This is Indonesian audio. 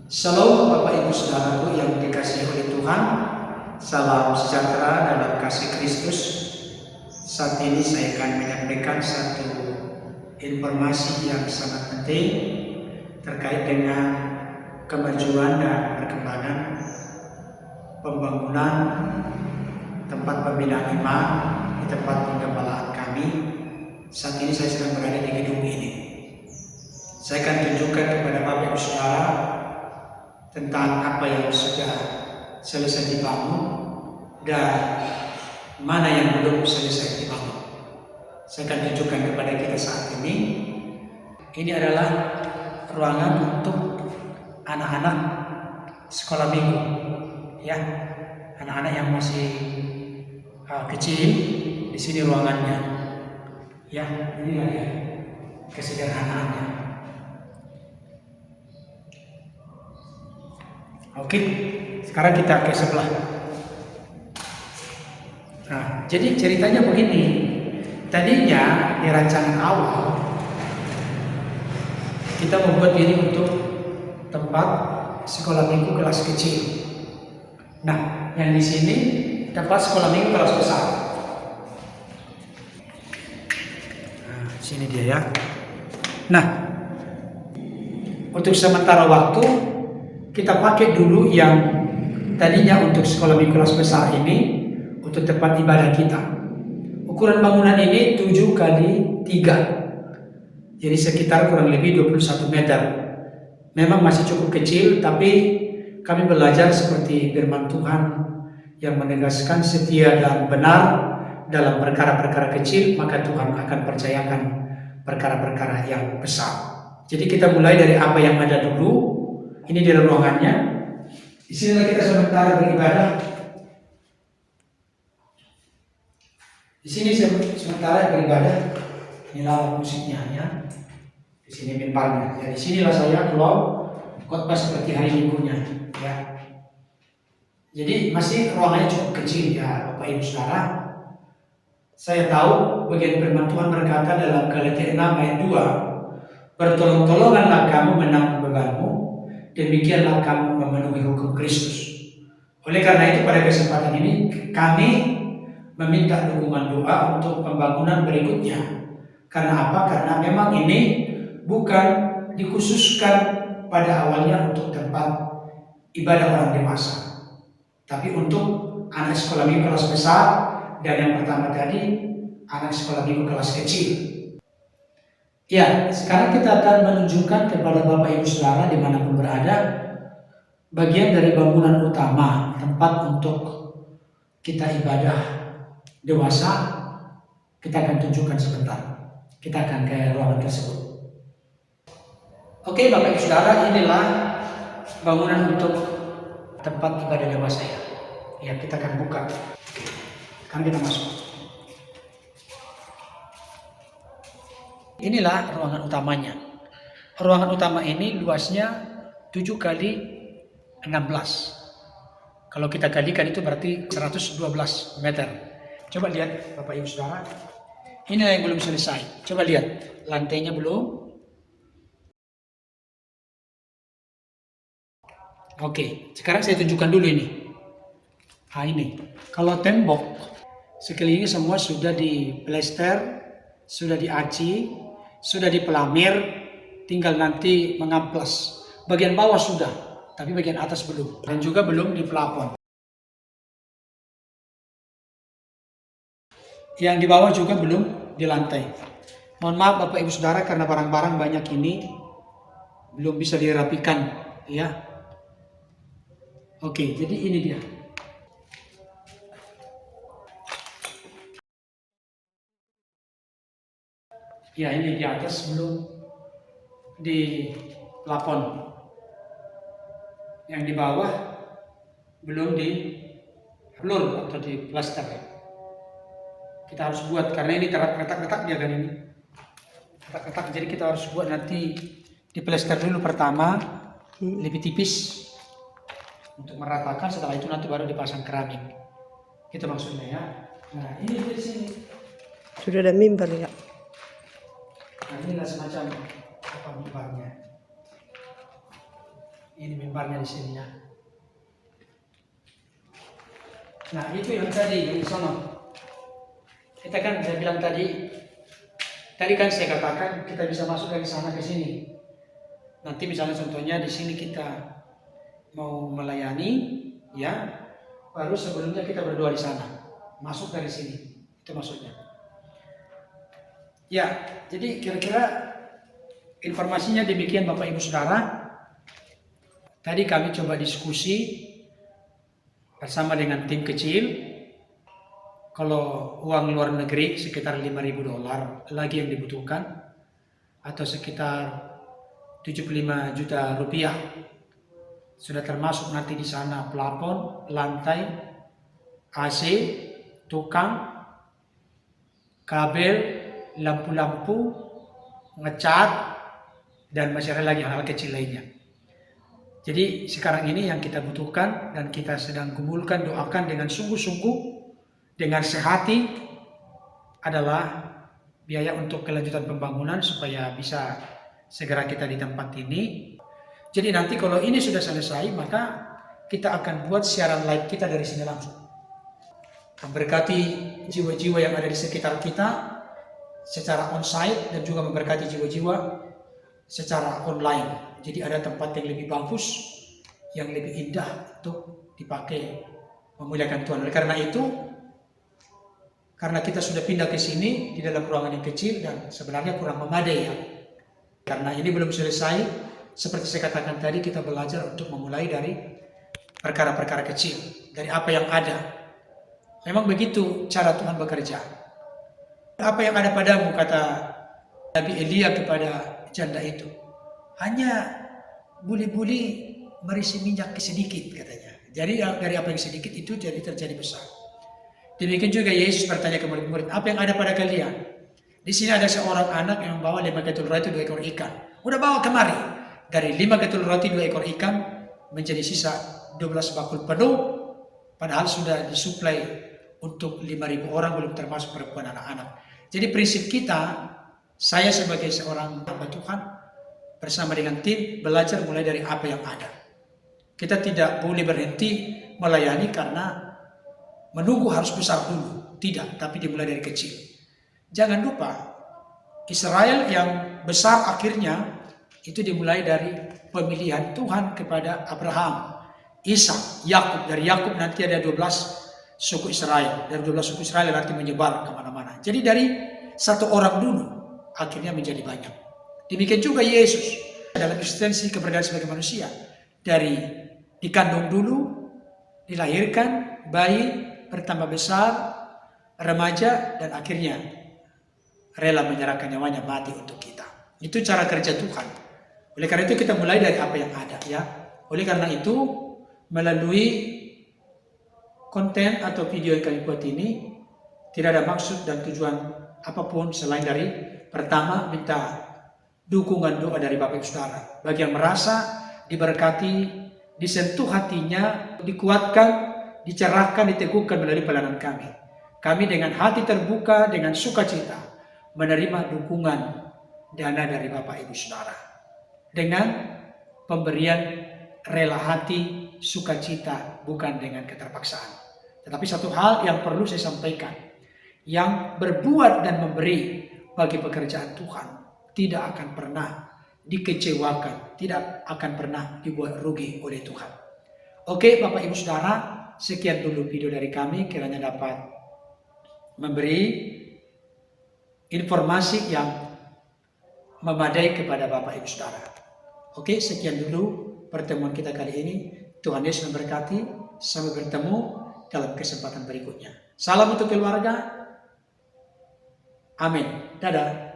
Shalom Bapak Ibu Saudaraku yang dikasihi oleh Tuhan. Salam sejahtera dalam kasih Kristus. Saat ini saya akan menyampaikan satu informasi yang sangat penting terkait dengan kemajuan dan perkembangan pembangunan tempat pembinaan iman di tempat penggembalaan kami. Saat ini saya sedang berada di gedung ini. Saya akan tunjukkan kepada Bapak Ibu Saudara tentang apa yang sudah selesai dibangun dan mana yang belum selesai dibangun. Saya akan tunjukkan kepada kita saat ini. Ini adalah ruangan untuk anak-anak sekolah minggu, ya, anak-anak yang masih kecil. Di sini ruangannya, ya, inilah ya kesederhanaannya. Oke, sekarang kita ke sebelah. Nah, jadi ceritanya begini. Tadinya di rancangan awal kita membuat ini untuk tempat sekolah minggu kelas kecil. Nah, yang di sini tempat sekolah minggu kelas besar. Nah, sini dia ya. Nah, untuk sementara waktu kita pakai dulu yang tadinya untuk sekolah minggu kelas besar ini untuk tempat ibadah kita. Ukuran bangunan ini 7 kali 3. Jadi sekitar kurang lebih 21 meter. Memang masih cukup kecil, tapi kami belajar seperti firman Tuhan yang menegaskan setia dan benar dalam perkara-perkara kecil, maka Tuhan akan percayakan perkara-perkara yang besar. Jadi kita mulai dari apa yang ada dulu. Ini di ruangannya. Di sini kita sementara beribadah. Di sini sementara beribadah. Inilah musiknya ya. Di sini mimbarnya. Ya, di sinilah saya kalau khotbah seperti hari minggunya. Ya. Jadi masih ruangannya cukup kecil ya, Bapak Ibu Saudara. Saya tahu bagian firman Tuhan berkata dalam Galatia 6 ayat 2, bertolong-tolonganlah kamu menanggung bebanmu, demikianlah kamu memenuhi hukum Kristus. Oleh karena itu pada kesempatan ini kami meminta dukungan doa untuk pembangunan berikutnya. Karena apa? Karena memang ini bukan dikhususkan pada awalnya untuk tempat ibadah orang dewasa, tapi untuk anak sekolah minggu kelas besar dan yang pertama tadi anak sekolah minggu kelas kecil. Ya, sekarang kita akan menunjukkan kepada Bapak Ibu Saudara dimanapun berada bagian dari bangunan utama tempat untuk kita ibadah dewasa. Kita akan tunjukkan sebentar. Kita akan ke ruangan tersebut. Oke, Bapak Ibu Saudara, inilah bangunan untuk tempat ibadah dewasa ya. Ya, kita akan buka. Sekarang kita masuk. Inilah ruangan utamanya. Ruangan utama ini luasnya 7 kali 16. Kalau kita kalikan itu berarti 112 meter. Coba lihat Bapak Ibu Saudara. Inilah yang belum selesai. Coba lihat, lantainya belum. Oke, sekarang saya tunjukkan dulu ini. Nah ini, kalau tembok sekelilingnya semua sudah diplester, sudah diaci, sudah dipelamir, tinggal nanti mengamplas. Bagian bawah sudah, tapi bagian atas belum. Dan juga belum di plafon. Yang di bawah juga belum di lantai. Mohon maaf Bapak Ibu Saudara karena barang-barang banyak ini belum bisa dirapikan, ya. Oke, jadi ini dia. Ya, ini di atas belum di plafon. Yang di bawah belum di floor atau di plaster. Kita harus buat karena ini retak-retak dia kan ini. Retak-retak, jadi kita harus buat nanti di plaster dulu pertama lebih tipis untuk meratakan, setelah itu nanti baru dipasang keramik. Itu maksudnya ya. Nah, ini di sini. Sudah ada mimbar ya? Nah, inilah semacam apa mimbarnya. Ini mimbarnya di sini ya. Nah itu yang tadi yang di sana. Kita kan saya bilang tadi kan saya katakan kita bisa masuk dari sana ke sini. Nanti misalnya contohnya di sini kita mau melayani, ya, baru sebelumnya kita berdoa di sana, masuk dari sini, itu maksudnya. Ya, jadi kira-kira informasinya demikian Bapak Ibu Saudara. Tadi kami coba diskusi bersama dengan tim kecil. Kalau uang luar negeri sekitar $5.000 lagi yang dibutuhkan, atau sekitar 75 juta rupiah. Sudah termasuk nanti di sana plafon, lantai, AC, tukang, kabel, lampu-lampu, ngecat, dan masih ada lagi hal kecil lainnya. Jadi sekarang ini yang kita butuhkan dan kita sedang kumpulkan, doakan dengan sungguh-sungguh, dengan sehati, adalah biaya untuk kelanjutan pembangunan supaya bisa segera kita di tempat ini. Jadi nanti kalau ini sudah selesai, maka kita akan buat siaran live kita dari sini langsung. Memberkati jiwa-jiwa yang ada di sekitar kita secara on-site dan juga memberkati jiwa-jiwa secara online. Jadi ada tempat yang lebih bagus, yang lebih indah untuk dipakai memuliakan Tuhan. Oleh karena itu, karena kita sudah pindah ke sini di dalam ruangan yang kecil dan sebenarnya kurang memadai ya. Karena ini belum selesai, seperti saya katakan tadi, kita belajar untuk memulai dari perkara-perkara kecil, dari apa yang ada. Memang begitu cara Tuhan bekerja. Apa yang ada padamu, kata Nabi Elia kepada janda itu, hanya buli-buli merisi minyak sedikit katanya. Jadi dari apa yang sedikit itu jadi terjadi besar. Demikian juga Yesus bertanya ke murid-murid, apa yang ada pada kalian? Di sini ada seorang anak yang membawa 5 ketul roti 2 ekor ikan. Udah bawa kemari. Dari 5 ketul roti 2 ekor ikan menjadi sisa 12 bakul penuh. Padahal sudah disuplai untuk 5.000 orang, belum termasuk perempuan anak-anak. Jadi prinsip kita, saya sebagai seorang hamba Tuhan bersama dengan tim belajar mulai dari apa yang ada. Kita tidak boleh berhenti melayani karena menunggu harus besar dulu. Tidak, tapi dimulai dari kecil. Jangan lupa, Israel yang besar akhirnya itu dimulai dari pemilihan Tuhan kepada Abraham, Ishak, Yakub. Dari Yakub nanti ada 12 suku Israel. Dari 12 suku Israel nanti menyebar kemana-mana. Jadi dari satu orang dulu akhirnya menjadi banyak. Demikian juga Yesus dalam eksistensi keberadaan sebagai manusia. Dari dikandung dulu, dilahirkan, bayi, bertambah besar, remaja, dan akhirnya rela menyerahkan nyawanya mati untuk kita. Itu cara kerja Tuhan. Oleh karena itu kita mulai dari apa yang ada ya. Oleh karena itu melalui konten atau video yang kami buat ini tidak ada maksud dan tujuan apapun selain dari pertama minta dukungan doa dari Bapak Ibu Saudara. Bagi yang merasa diberkati, disentuh hatinya, dikuatkan, dicerahkan, diteguhkan melalui pelayanan kami. Kami dengan hati terbuka, dengan sukacita menerima dukungan dana dari Bapak Ibu Saudara. Dengan pemberian rela hati, sukacita, bukan dengan keterpaksaan. Tetapi satu hal yang perlu saya sampaikan, yang berbuat dan memberi bagi pekerjaan Tuhan tidak akan pernah dikecewakan, tidak akan pernah dibuat rugi oleh Tuhan. Oke Bapak Ibu Saudara, sekian dulu video dari kami, kiranya dapat memberi informasi yang memadai kepada Bapak Ibu Saudara. Oke, sekian dulu pertemuan kita kali ini. Tuhan Yesus memberkati. Sampai bertemu dalam kesempatan berikutnya. Salam untuk keluarga. Amin. Dadah.